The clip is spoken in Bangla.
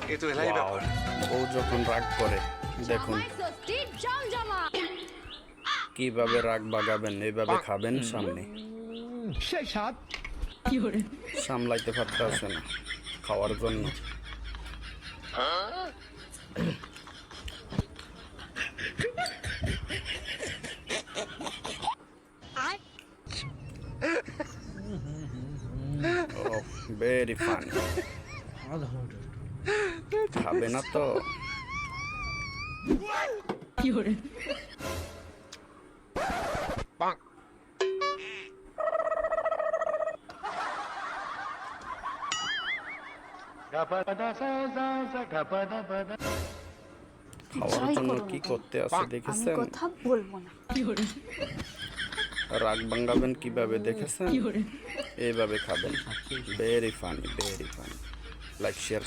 Wow, বউ যখন রাগ করে দেখুন কিভাবে রাগ ভাগাবেন, এইভাবে খাবেন সামনে সামলাইতে পারতেছে না খাওয়ার জন্য। Very funny. খাবে না তো? খাওয়ার জন্য কি করতে আছে দেখেছেন? কথা বলবো না। রাগ ভাঙাবেন কিভাবে দেখেছেন? এইভাবে খাবেন। Very funny, very funny. Like share